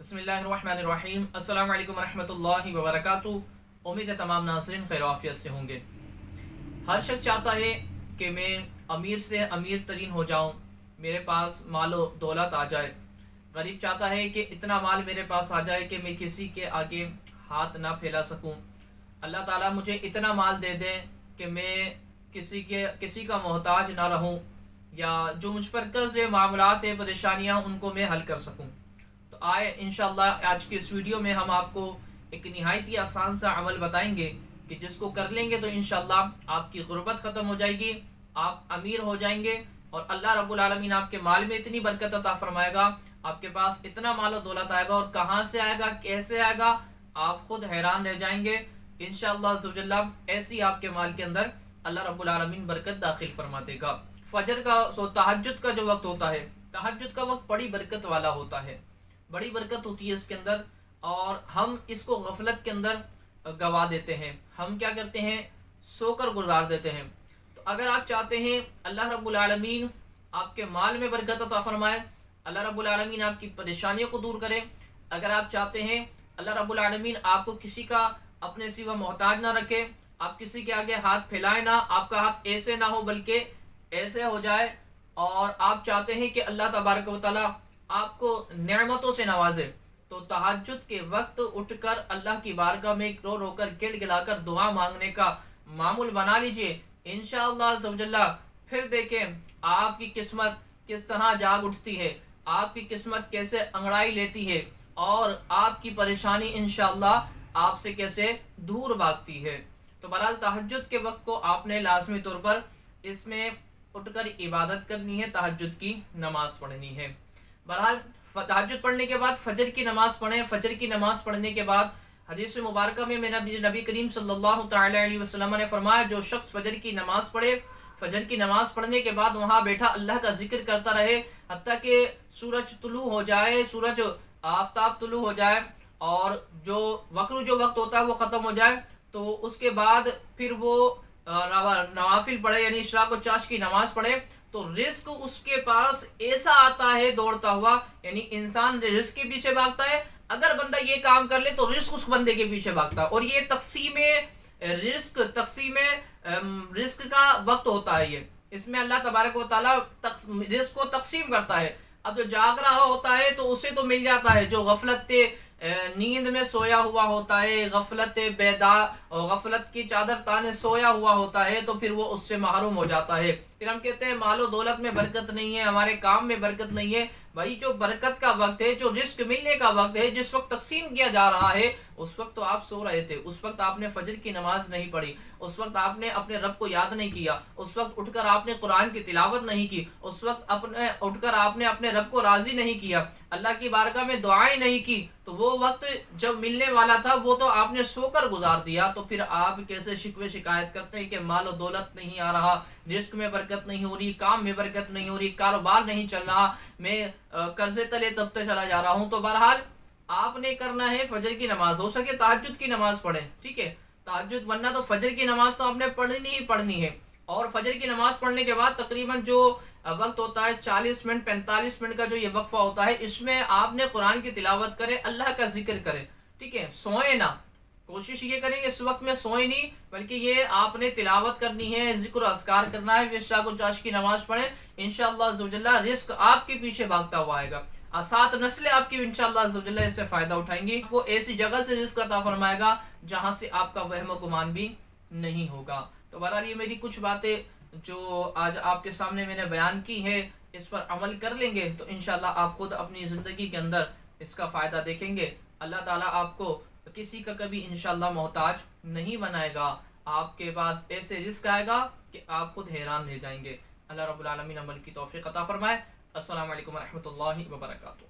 बिस्मिल्लाहिर्रहमानिर्रहीम। अस्सलाम वालेकुम रहमतुल्लाहि व बरकातुहू। उम्मीद है तमाम नाज़रीन खैर आफियत से होंगे। हर शख्स चाहता है कि मैं अमीर से अमीर तरीन हो जाऊं, मेरे पास मालो दौलत आ जाए। गरीब चाहता है कि इतना माल मेरे पास आ जाए कि मैं किसी के आगे हाथ ना फैला सकूं। अल्लाह ताला मुझे इतना माल दे दे कि मैं किसी का मोहताज ना रहूं, या जो मुझ पर कर्ज मामलात है, परेशानियां, उनको मैं हल कर सकूं। तो आए इंशाल्लाह आज की इस वीडियो में हम आपको एक निहायत ही आसान सा अमल बताएंगे कि जिसको कर लेंगे तो इंशाल्लाह आपकी गुर्बत ख़त्म हो जाएगी, आप अमीर हो जाएंगे और अल्लाह रब्बुल आलमीन आपके माल में इतनी बरकत अता फरमाएगा, आपके पास इतना माल और दौलत आएगा, और कहाँ से आएगा, कैसे आएगा, आप खुद हैरान रह जाएंगे इंशाअल्लाह ज़ुजल्ला। ऐसी आपके माल के अंदर अल्लाह रब्बुल आलमीन बरकत दाखिल फरमा देगा। फजर का तहज्जुद का जो वक्त होता है, तहज्जुद का वक्त बड़ी बरकत वाला होता है, बड़ी बरकत होती है इसके अंदर, और हम इसको गफलत के अंदर गवा देते हैं। हम क्या करते हैं, सोकर गुजार देते हैं। तो अगर आप चाहते हैं अल्लाह रब्बुल आलमीन आपके माल में बरकत अता फरमाए, अल्लाह रब्बुल आलमीन आपकी परेशानियों को दूर करे, अगर आप चाहते हैं अल्लाह रब्बुल आलमीन आपको किसी का अपने सिवा मोहताज ना रखे, आप किसी के आगे हाथ फैलाए ना, आपका हाथ ऐसे ना हो बल्कि ऐसे हो जाए, और आप चाहते हैं कि अल्लाह तबारक व तआला आपको नेमतों से नवाजे, तो तहज्जुद के वक्त उठकर अल्लाह की बारगाह में रो रो कर गिड़गिड़ाकर दुआ मांगने का मामूल बना लीजिए। इंशाअल्लाह ज़वजल्ला फिर देखें आपकी किस्मत किस तरह जाग उठती है, आपकी किस्मत कैसे अंगड़ाई लेती है, और आपकी परेशानी इंशाअल्लाह आपसे कैसे दूर भागती है। तो बहरहाल तहज्जुद के वक्त को आपने लाजमी तौर पर इसमें उठकर इबादत करनी है, तहज्जुद की नमाज पढ़नी है। बहरहाल तहज्जुद पढ़ने के बाद फजर की नमाज पढ़ें। फजर की नमाज पढ़ने के बाद हदीस मुबारक में मेरा नबी करीम सल्लल्लाहु तआला अलैहि वसल्लम ने फरमाया, जो शख्स फजर की नमाज पढ़े, फजर की नमाज पढ़ने के बाद वहाँ बैठा अल्लाह का जिक्र करता रहे हत्ता कि सूरज तुलू हो जाए, सूरज आफताब तुलू हो जाए, और जो वक्त होता है वो ख़त्म हो जाए, तो उसके बाद फिर वो नवाफिल पढ़े, यानी इशराक और चाश की नमाज पढ़े, तो रिस्क उसके पास ऐसा आता है दौड़ता हुआ। यानी इंसान रिस्क के पीछे भागता है, अगर बंदा ये काम कर ले तो रिस्क उस बंदे के पीछे भागता है। और ये रिस्क का वक्त होता है, ये इसमें अल्लाह तबारक व तआला रिस्क को तकसीम करता है। अब जो जाग रहा होता है तो उसे तो मिल जाता है, जो गफलत नींद में सोया हुआ होता है, गफलत बेदार और गफलत की चादर ताने सोया हुआ होता है, तो फिर वो उससे महरूम हो जाता है। फिर हम कहते हैं मालो दौलत में बरकत नहीं है, हमारे काम में बरकत नहीं है। भाई जो बरकत का वक्त है, जो रिस्क मिलने का वक्त है, जिस वक्त तकसीम किया जा रहा है, उस वक्त तो आप सो रहे थे, उस वक्त आपने फजर की नमाज नहीं पढ़ी, उस वक्त आपने अपने रब को याद नहीं किया, उस वक्त उठकर आपने कुरान की तिलावत नहीं की, उस वक्त अपने उठकर आपने अपने रब को राजी नहीं किया, अल्लाह की बारगाह में दुआएं नहीं की, तो वो वक्त जब मिलने वाला था वो तो आपने सोकर गुजार दिया। तो फिर आप कैसे शिकवे शिकायत करते हैं कि मालो दौलत नहीं आ रहा, रिस्क में बरकत नहीं हो रही, काम में बरकत नहीं हो रही, कारोबार नहीं चल रहा, मैं कर्जे तले तबते चला जा रहा हूं। तो बहरहाल आपने करना है फजर की नमाज, हो सके तहज्जुद की नमाज पढ़ें, ठीक है, तहज्जुद, वरना तो फजर की नमाज तो आपने पढ़नी ही पढ़नी है। और फजर की नमाज पढ़ने के बाद तकरीबन जो वक्त होता है 40 मिनट 45 मिनट का जो ये वक्फा होता है, इसमें आपने कुरान की तिलावत करें, अल्लाह का जिक्र करें, ठीक है, सोए ना, कोशिश ये करेंगे इस वक्त में सोए नहीं, बल्कि ये आपने तिलावत करनी है, जिक्र अस्कार करना है, इशा को चाश की नमाज पढ़ें। इंशाअल्लाह ज़ुजल्ला रिस्क आपके पीछे भागता हुआ आएगा, 7 नस्लें आपकी इंशाअल्लाह ज़ुजल्ला इससे फायदा उठाएंगी। वो ऐसी जगह से रिस्क अता फरमाएगा जहां से आपका वहम गुमान भी नहीं होगा। तो बहरहाल ये मेरी कुछ बातें जो आज आपके सामने मैंने बयान की है, इस पर अमल कर लेंगे तो इंशाअल्लाह आप खुद अपनी ज़िंदगी के अंदर इसका फ़ायदा देखेंगे। अल्लाह ताला आपको किसी का कभी इंशाअल्लाह मोहताज नहीं बनाएगा, आपके पास ऐसे रिस्क आएगा कि आप खुद हैरान रह जाएंगे। अल्लाह रब्बुल आलमीन अमल की तौफीक अता फरमाए। अस्सलामु अलैकुम रहमतुल्लाहि व बरकातुहू।